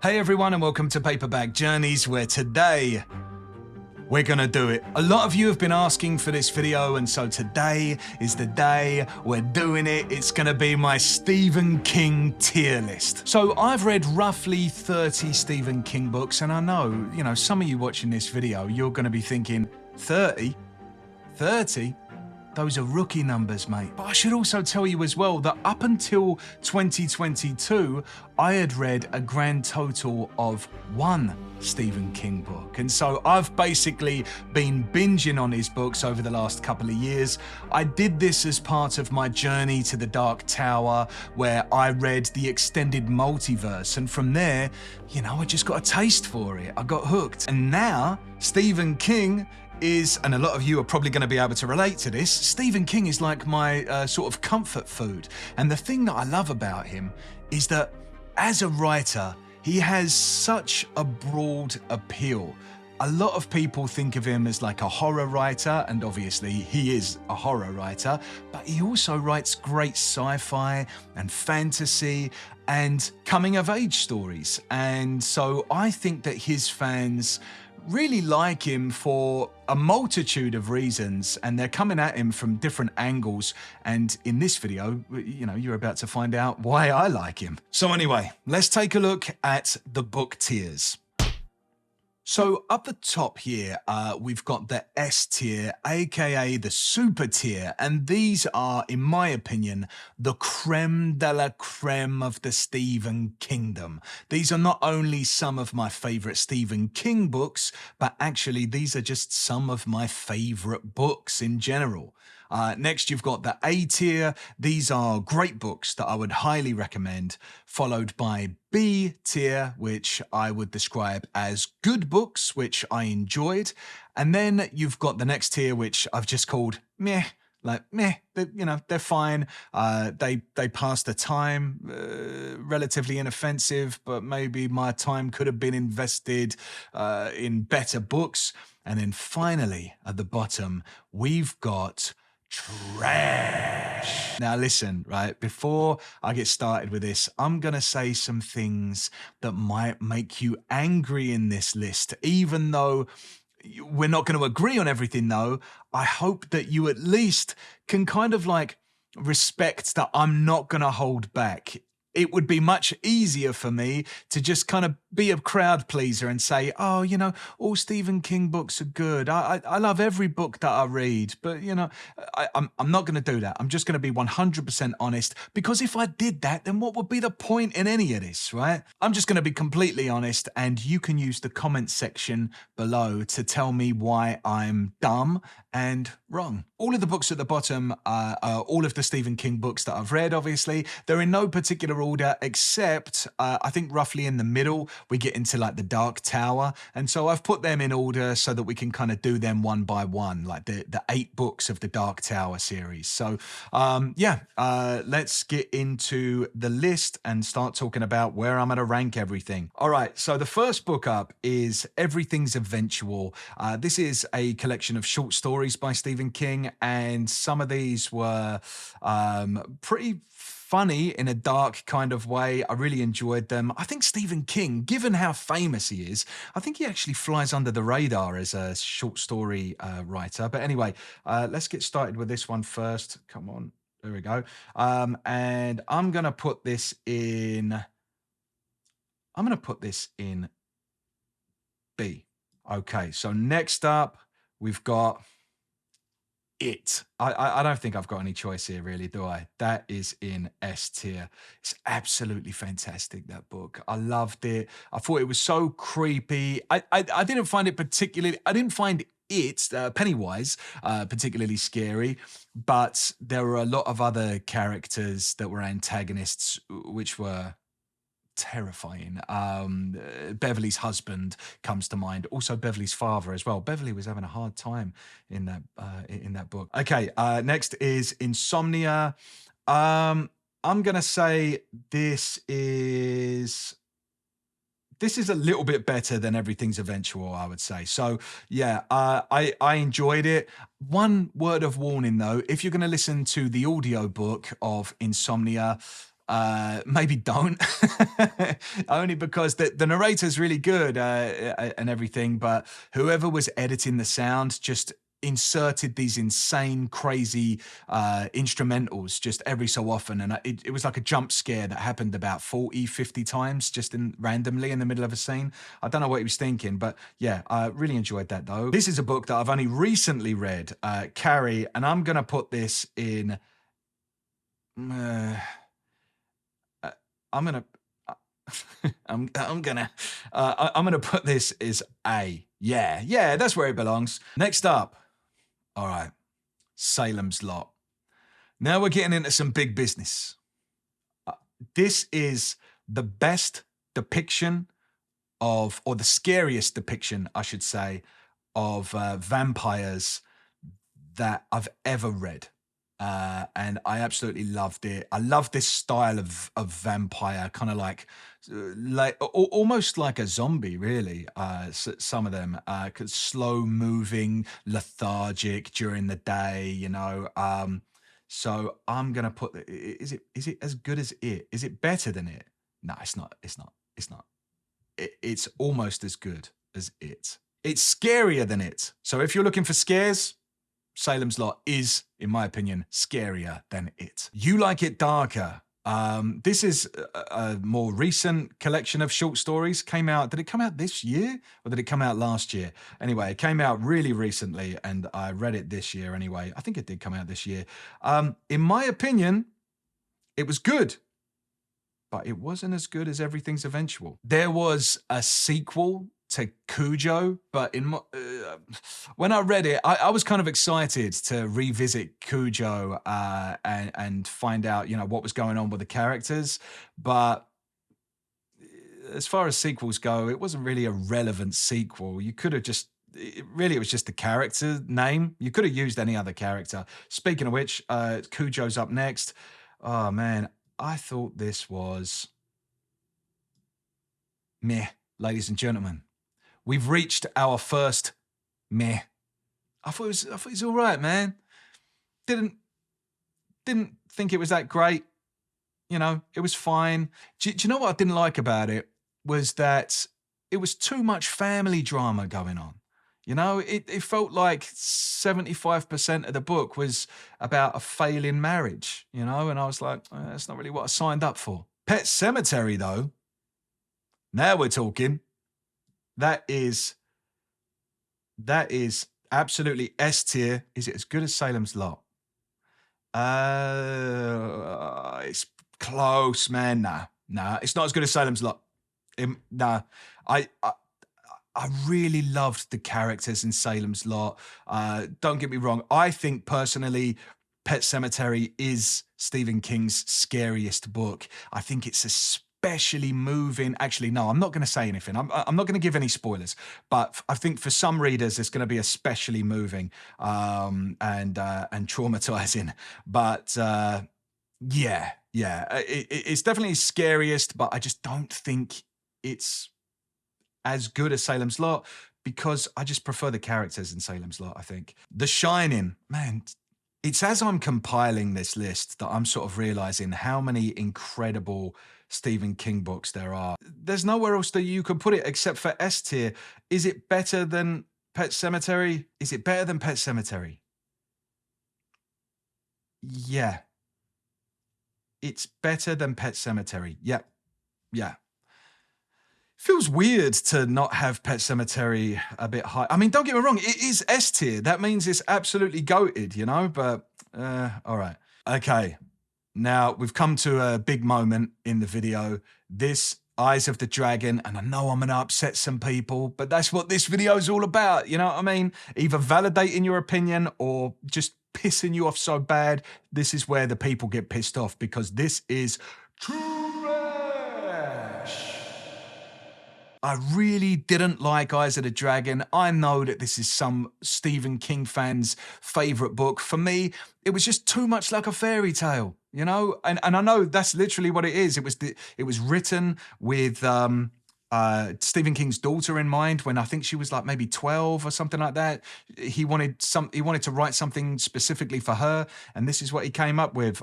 Hey everyone and welcome to Paperback Journeys, where today we're gonna do it. A lot of you have been asking for this video, and so today is the day we're doing it. It's gonna be my Stephen King tier list. So I've read roughly 30 Stephen King books, and I know, some of you watching this video, you're gonna be thinking, 30? 30? Those are rookie numbers, mate. But I should also tell you as well that up until 2022, I had read a grand total of 1 Stephen King book. And so I've basically been binging on his books over the last couple of years. I did this as part of my journey to the Dark Tower, where I read the extended multiverse. And from there, I just got a taste for it. I got hooked. And now, Stephen King is, and a lot of you are probably going to be able to relate to this, Stephen King is like my sort of comfort food. And the thing that I love about him is that as a writer, he has such a broad appeal. A lot of people think of him as like a horror writer, and obviously he is a horror writer, but he also writes great sci-fi and fantasy and coming-of-age stories. And so I think that his fans really like him for a multitude of reasons, and they're coming at him from different angles. And in this video, you're about to find out why I like him. So anyway, let's take a look at the book tiers. So up the top here, we've got the S tier, aka the super tier, and these are, in my opinion, the creme de la creme of the Stephen Kingdom. These are not only some of my favorite Stephen King books, but actually these are just some of my favorite books in general. Next, you've got the A tier. These are great books that I would highly recommend, followed by B tier, which I would describe as good books, which I enjoyed. And then you've got the next tier, which I've just called meh. Like, meh, they're fine. They pass the time, relatively inoffensive, but maybe my time could have been invested in better books. And then finally, at the bottom, we've got trash. Now listen, right, before I get started with this, I'm gonna say some things that might make you angry in this list. Even though we're not going to agree on everything though, I hope that you at least can kind of like respect that I'm not going to hold back. It would be much easier for me to just kind of be a crowd pleaser and say, oh, all Stephen King books are good. I love every book that I read, but I'm not going to do that. I'm just going to be 100% honest, because if I did that, then what would be the point in any of this, right? I'm just going to be completely honest, and you can use the comment section below to tell me why I'm dumb and wrong. All of the books at the bottom are all of the Stephen King books that I've read, obviously. They're in no particular order, except I think roughly in the middle, we get into like the Dark Tower. And so I've put them in order so that we can kind of do them one by one, like the 8 books of the Dark Tower series. So let's get into the list and start talking about where I'm going to rank everything. All right, so the first book up is Everything's Eventual. This is a collection of short stories by Stephen King, and some of these were pretty funny in a dark kind of way. I really enjoyed them. I think Stephen King, given how famous he is, I think he actually flies under the radar as a short story writer. But anyway, let's get started with this one first. Come on. There we go. And I'm going to put this in B. Okay, so next up, we've got It. I don't think I've got any choice here, really, do I? That is in S tier. It's absolutely fantastic, that book. I loved it. I thought it was so creepy. I didn't find it particularly, I didn't find it, Pennywise, particularly scary, but there were a lot of other characters that were antagonists, which were terrifying. Beverly's husband comes to mind. Also Beverly's father as well. Beverly was having a hard time in that book. Okay, next is Insomnia. I'm gonna say this is a little bit better than Everything's Eventual, I would say. So yeah, I enjoyed it. One word of warning though, if you're going to listen to the audio book of Insomnia, maybe don't. Only because the narrator's really good and everything, but whoever was editing the sound just inserted these insane, crazy instrumentals just every so often. And it was like a jump scare that happened about 40, 50 times just randomly in the middle of a scene. I don't know what he was thinking, but yeah, I really enjoyed that though. This is a book that I've only recently read, Carrie, and I'm going to put this in... I'm gonna put this as A. Yeah, that's where it belongs. Next up, all right, Salem's Lot. Now we're getting into some big business. This is the best depiction of, or the scariest depiction, I should say, of vampires that I've ever read. And I absolutely loved it. I love this style of vampire, kind of like almost like a zombie, really. Some of them, slow moving, lethargic during the day, you know. So I'm gonna put. Is it as good as it? Is it better than it? No, it's not. It's not. It's not. It's almost as good as it. It's scarier than it. So if you're looking for scares, Salem's Lot is, in my opinion, scarier than it. You Like It Darker. This is a more recent collection of short stories. Came out, did it come out this year or did it come out last year? Anyway, it came out really recently and I read it this year anyway. I think it did come out this year. In my opinion, it was good, but it wasn't as good as Everything's Eventual. There was a sequel to Cujo, but when I read it, I was kind of excited to revisit Cujo and find out, you know, what was going on with the characters. But as far as sequels go, it wasn't really a relevant sequel. You could have just, it was just the character name. You could have used any other character. Speaking of which, Cujo's up next. Oh man, I thought this was meh, ladies and gentlemen. We've reached our first meh. I thought it was all right, man. Didn't think it was that great. You know, it was fine. Do you know what I didn't like about it? Was that it was too much family drama going on. You know, it felt like 75% of the book was about a failing marriage, you know, and I was like, that's not really what I signed up for. Pet Sematary, though, now we're talking. That is absolutely S tier. Is it as good as Salem's Lot? It's close, man. Nah, it's not as good as Salem's Lot. Nah, I really loved the characters in Salem's Lot. Don't get me wrong. I think personally, Pet Sematary is Stephen King's scariest book. I think it's especially moving. Actually, no, I'm not going to say anything. I'm not going to give any spoilers, but I think for some readers, it's going to be especially moving and traumatizing. But yeah, it's definitely scariest, but I just don't think it's as good as Salem's Lot because I just prefer the characters in Salem's Lot, I think. The Shining, man, it's as I'm compiling this list that I'm sort of realizing how many incredible Stephen King books there are. There's nowhere else that you could put it except for S tier. Is it better than Pet Sematary? Is it better than Pet Sematary? Yeah. It's better than Pet Sematary. Yeah. Feels weird to not have Pet Sematary a bit high. I mean, don't get me wrong, it is S tier. That means it's absolutely goated, you know, but all right. Okay. Now, we've come to a big moment in the video. This Eyes of the Dragon, and I know I'm going to upset some people, but that's what this video is all about, you know what I mean? Either validating your opinion or just pissing you off so bad. This is where the people get pissed off because this is trash. I really didn't like Eyes of the Dragon. I know that this is some Stephen King fan's favorite book. For me, it was just too much like a fairy tale, you know? And I know that's literally what it is. It was written with Stephen King's daughter in mind when I think she was like maybe 12 or something like that. He wanted to write something specifically for her, and this is what he came up with.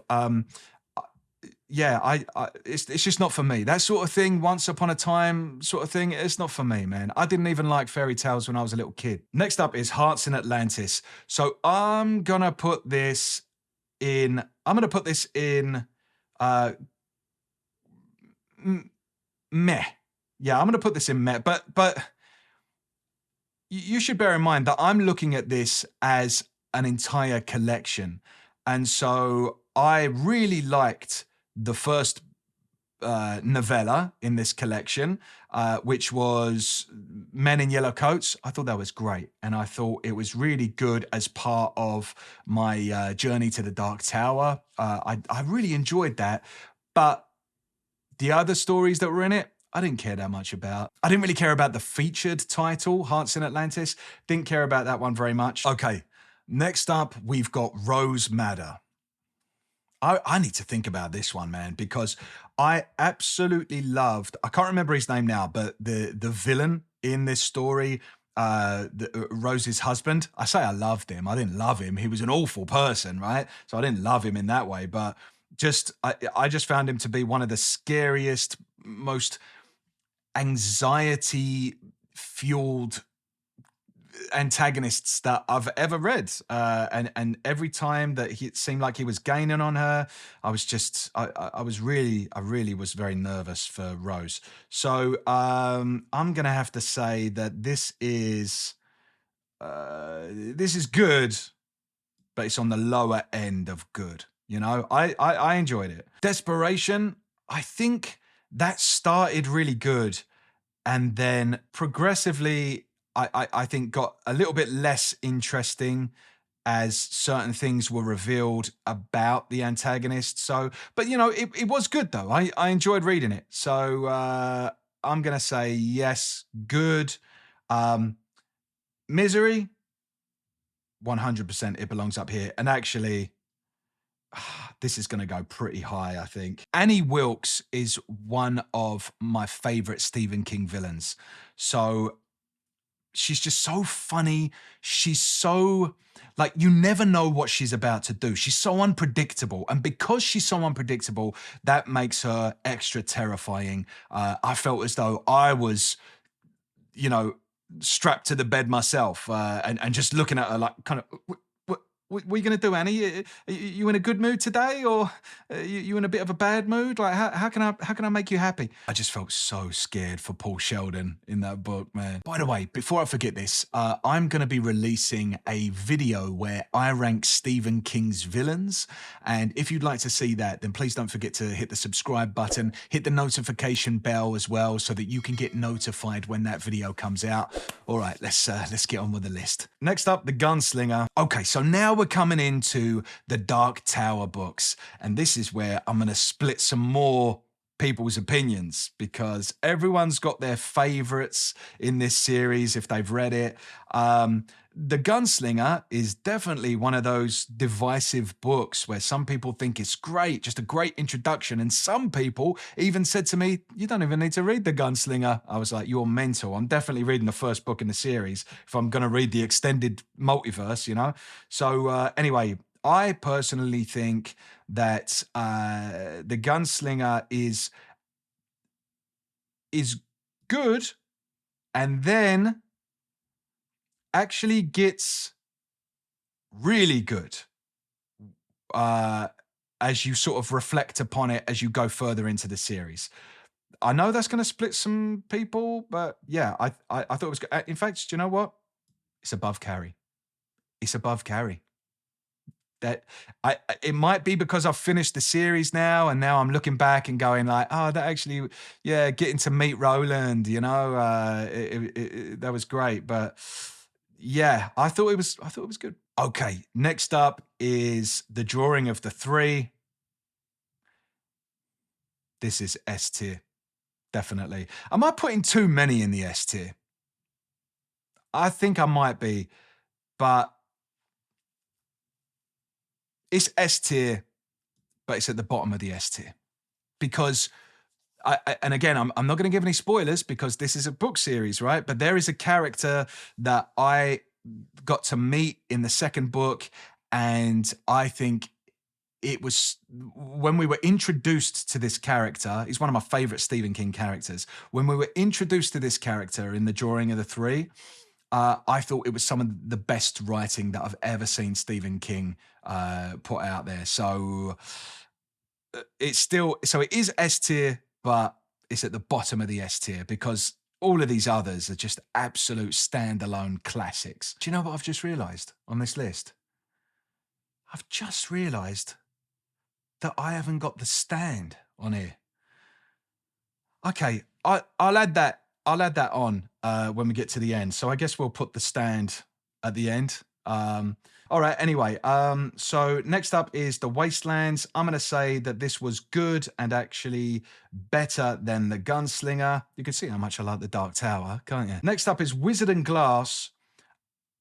yeah, it's just not for me. That sort of thing, once upon a time sort of thing, it's not for me, man. I didn't even like fairy tales when I was a little kid. Next up is Hearts in Atlantis. So I'm gonna put this in. I'm gonna put this in. Meh. Yeah, I'm gonna put this in meh. But you should bear in mind that I'm looking at this as an entire collection, and so I really liked the first novella in this collection, which was Men in Yellow Coats. I thought that was great. And I thought it was really good as part of my journey to the Dark Tower. I really enjoyed that. But the other stories that were in it, I didn't care that much about. I didn't really care about the featured title, Hearts in Atlantis. Didn't care about that one very much. Okay, next up, we've got Rose Madder. I need to think about this one, man, because I absolutely loved, I can't remember his name now, but the villain in this story, Rose's husband. I say I loved him. I didn't love him. He was an awful person, right? So I didn't love him in that way, but I just found him to be one of the scariest, most anxiety fueled antagonists that I've ever read, and every time that it seemed like he was gaining on her, I really was very nervous for Rose. So I'm gonna have to say that this is good, but it's on the lower end of good. You know, I enjoyed it. Desperation, I think that started really good, and then progressively I think got a little bit less interesting as certain things were revealed about the antagonist. So, but you know, it was good though. I enjoyed reading it. So I'm gonna say yes, good. Misery, 100% it belongs up here. And actually, this is going to go pretty high, I think. Annie Wilkes is one of my favorite Stephen King villains. So she's just so funny. She's so, like, you never know what she's about to do. She's so unpredictable. And because she's so unpredictable, that makes her extra terrifying. I felt as though I was, you know, strapped to the bed myself, and just looking at her like, kind of, what are you going to do, Annie? Are you in a good mood today, or you in a bit of a bad mood? Like, how can I make you happy? I just felt so scared for Paul Sheldon in that book, man. By the way, before I forget this, I'm going to be releasing a video where I rank Stephen King's villains, and if you'd like to see that, then please don't forget to hit the subscribe button, hit the notification bell as well, so that you can get notified when that video comes out. All right, let's get on with the list. Next up, The Gunslinger. Okay, so now we're coming into the Dark Tower books, and this is where I'm going to split some more people's opinions, because everyone's got their favorites in this series if they've read it. The Gunslinger is definitely one of those divisive books where some people think it's great, just a great introduction, and some people even said to me, you don't even need to read The Gunslinger. I was like, you're mental. I'm definitely reading the first book in the series if I'm going to read the extended multiverse, you know? So anyway, I personally think that The Gunslinger is good, and then actually gets really good as you sort of reflect upon it as you go further into the series. I know that's going to split some people, but yeah, I thought it was good. In fact, do you know what? It's above Carrie. It's above Carrie. That it might be because I've finished the series now, and now I'm looking back and going like, oh, that actually, yeah, getting to meet Roland, you know, that was great. But yeah, I thought it was good. Okay, next up is The Drawing of the Three. This is S tier, definitely. Am I putting too many in the S tier? I think I might be, but it's S tier, but it's at the bottom of the S tier because and again, I'm not going to give any spoilers because this is a book series, right? But there is a character that I got to meet in the second book, and I think it was when we were introduced to this character. He's one of my favorite Stephen King characters. When we were introduced to this character in The Drawing of the Three, I thought it was some of the best writing that I've ever seen Stephen King put out there. So it's still, so it is S tier, but it's at the bottom of the S tier because all of these others are just absolute standalone classics. Do you know what I've just realized on this list? I've just realized that I haven't got The Stand on here. Okay, I'll add that. I'll add that on when we get to the end. So I guess we'll put The Stand at the end. All right, anyway, so next up is The Wastelands. I'm going to say that this was good and actually better than The Gunslinger. You can see how much I like The Dark Tower, can't you? Next up is Wizard and Glass.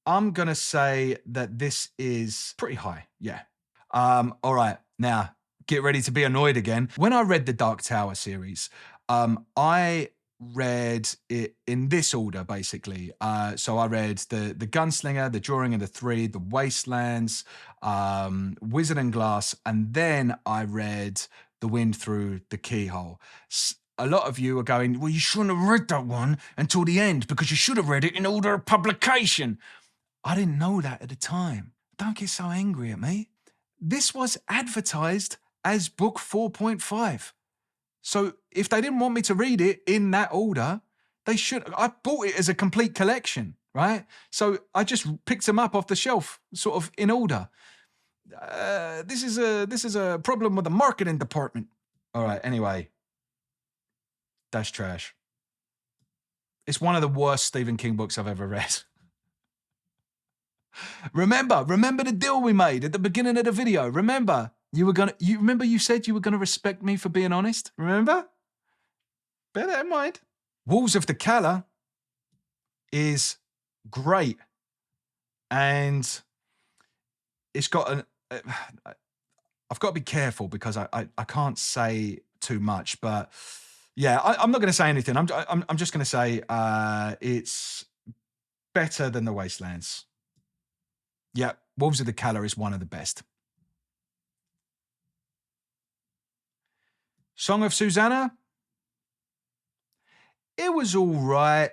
I'm going to say that this is pretty high, yeah. All right, now, get ready to be annoyed again. When I read the Dark Tower series, I read it in this order, basically. So I read the Gunslinger, The Drawing of the Three, The Wastelands, Wizard and Glass, and then I read The Wind Through the Keyhole. A lot of you are going, well, you shouldn't have read that one until the end because you should have read it in order of publication. I didn't know that at the time. Don't get so angry at me. This was advertised as book 4.5. So if they didn't want me to read it in that order, they should. I bought it as a complete collection, right? So I just picked them up off the shelf, sort of in order. This is a problem with the marketing department. All right. Anyway, that's trash. It's one of the worst Stephen King books I've ever read. Remember the deal we made at the beginning of the video. Remember. You remember you said you were gonna respect me for being honest? Remember? Bear that in mind. Wolves of the Calla is great. And it's got an I've got to be careful because I can't say too much, but yeah, I'm not gonna say anything. I'm just gonna say it's better than The Wastelands. Yeah, Wolves of the Calla is one of the best. Song of Susanna, it was all right.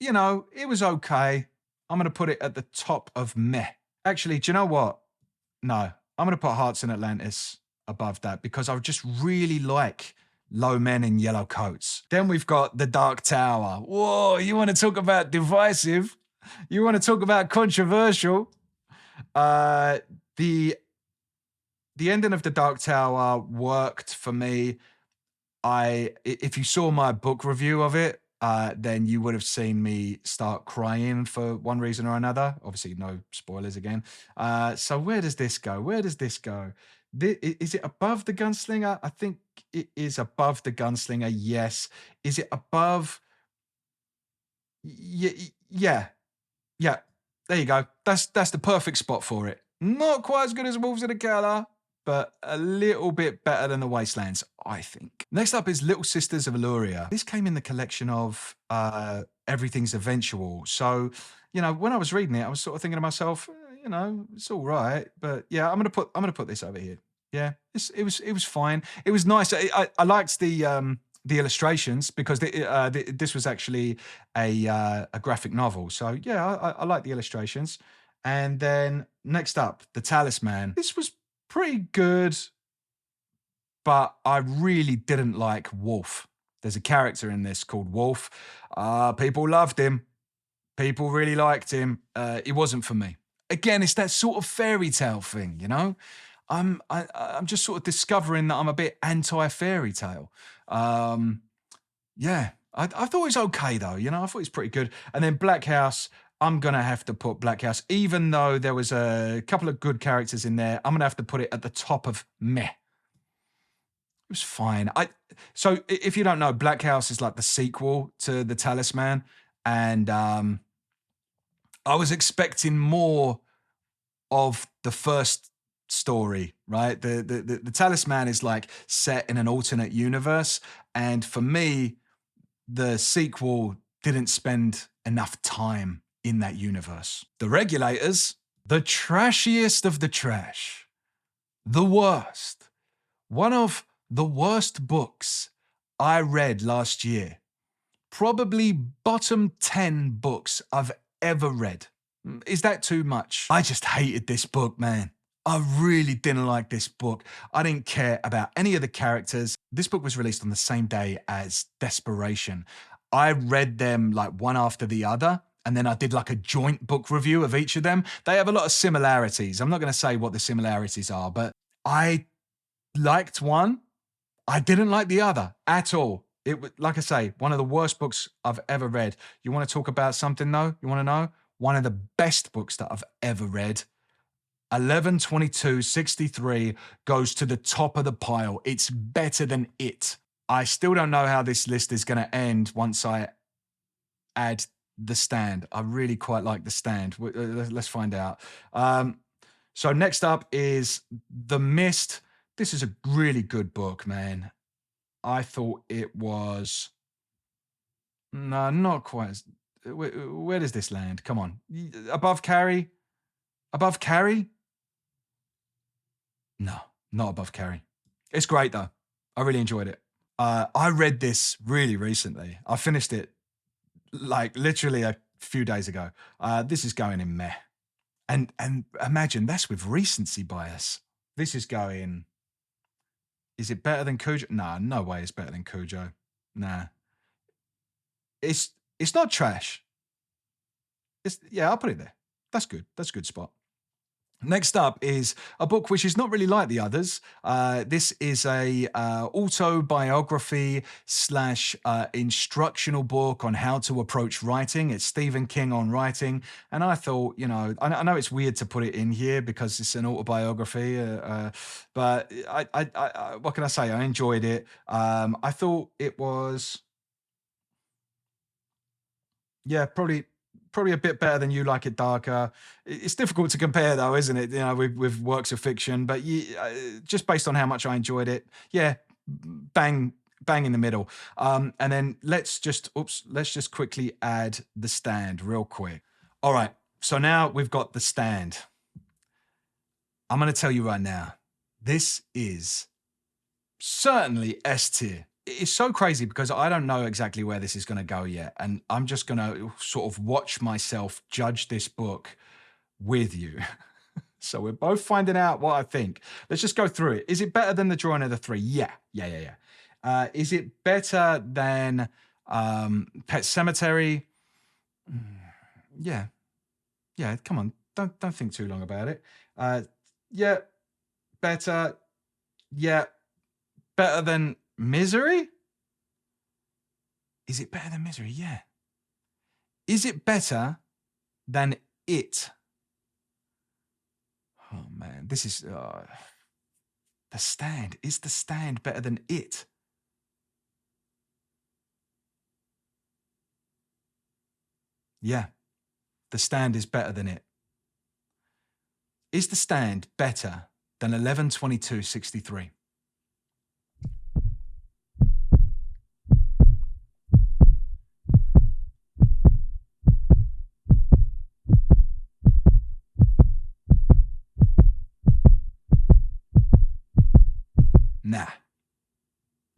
You know, it was okay. I'm going to put it at the top of meh. Actually, do you know what? No, I'm going to put Hearts in Atlantis above that because I just really like Low Men in Yellow Coats. Then we've got The Dark Tower. Whoa, you want to talk about divisive? You want to talk about controversial? The ending of The Dark Tower worked for me. If you saw my book review of it, then you would have seen me start crying for one reason or another. Obviously, no spoilers again. So where does this go? Where does this go? Is it above The Gunslinger? I think it is above The Gunslinger, yes. Is it above? Yeah. There you go. That's the perfect spot for it. Not quite as good as Wolves of the Calla, but a little bit better than The Wastelands, I think. Next up is Little Sisters of Eluria. This came in the collection of Everything's Eventual. So, you know, when I was reading it, I was sort of thinking to myself, you know, it's all right, but yeah, I'm gonna put this over here. Yeah, it was fine. It was nice. I liked the illustrations because this was actually a graphic novel. So yeah, I like the illustrations. And then next up, The Talisman. This was pretty good, but I really didn't like Wolf. There's a character in this called Wolf. People loved him. People really liked him. It wasn't for me. Again, it's that sort of fairy tale thing, you know? I'm just sort of discovering that I'm a bit anti-fairy tale. Yeah, I thought it was okay though, you know? I thought it was pretty good. And then Black House, I'm going to have to put Black House, even though there was a couple of good characters in there, I'm going to have to put it at the top of meh. It was fine. So if you don't know, Black House is like the sequel to The Talisman. And I was expecting more of the first story, right? The Talisman is like set in an alternate universe. And for me, the sequel didn't spend enough time in that universe. The Regulators, the trashiest of the trash. the worst, one of the worst books I read last year. Probably bottom 10 books I've ever read. Is that too much? I just hated this book, man. I really didn't like this book. I didn't care about any of the characters. This book was released on the same day as Desperation. I read them like one after the other, and then I did like a joint book review of each of them. They have a lot of similarities. I'm not going to say what the similarities are, but I liked one. I didn't like the other at all. It was, like I say, one of the worst books I've ever read. You want to talk about something though? You want to know? One of the best books that I've ever read. 11/22/63 goes to the top of the pile. It's better than it. I still don't know how this list is going to end once I add The Stand. I really quite like The Stand. Let's find out. So next up is The Mist. This is a really good book, man. I thought it was... No, not quite. Where does this land? Come on. Above Carrie? Above Carrie? No, not above Carrie. It's great, though. I really enjoyed it. I read this really recently. I finished it, like, literally a few days ago. This is going in meh. And imagine, that's with recency bias. This is going... Is it better than Cujo? Nah, no way it's better than Cujo. Nah. It's not trash. Yeah, I'll put it there. That's good. That's a good spot. Next up is a book which is not really like the others. This is a autobiography / instructional book on how to approach writing. It's Stephen King on writing. And I thought, you know, I know it's weird to put it in here because it's an autobiography, but I what can I say? I enjoyed it. I thought it was, yeah, probably a bit better than You Like It Darker. It's difficult to compare though, isn't it? You know, with works of fiction, but just based on how much I enjoyed it, yeah, bang in the middle. And then let's just quickly add The Stand real quick. All right, so now we've got The Stand. I'm going to tell you right now, this is certainly S tier. It's so crazy because I don't know exactly where this is going to go yet. And I'm just going to sort of watch myself judge this book with you. So we're both finding out what I think. Let's just go through it. Is it better than The Drawing of the Three? Yeah. Is it better than Pet Sematary? Yeah. Come on. Don't think too long about it. Yeah. Better. Yeah. Better than Misery? Is it better than Misery? Yeah. Is it better than It? Oh, man. This is... The Stand. Is The Stand better than It? Yeah. The Stand is better than It. Is The Stand better than 11/22/63?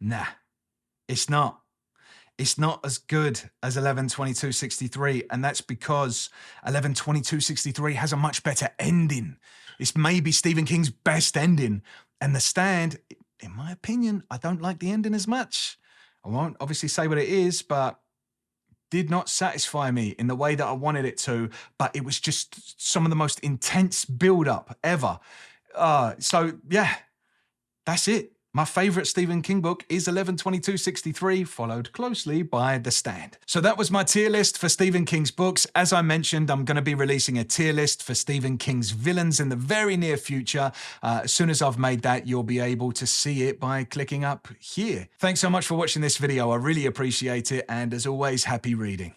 Nah, it's not. It's not as good as 11/22/63, and that's because 11/22/63 has a much better ending. It's maybe Stephen King's best ending, and The Stand, in my opinion, I don't like the ending as much. I won't obviously say what it is, but did not satisfy me in the way that I wanted it to, but it was just some of the most intense build-up ever. So yeah, that's it. My favorite Stephen King book is 11/22/63, followed closely by The Stand. So that was my tier list for Stephen King's books. As I mentioned, I'm going to be releasing a tier list for Stephen King's villains in the very near future. As soon as I've made that, you'll be able to see it by clicking up here. Thanks so much for watching this video. I really appreciate it. And as always, happy reading.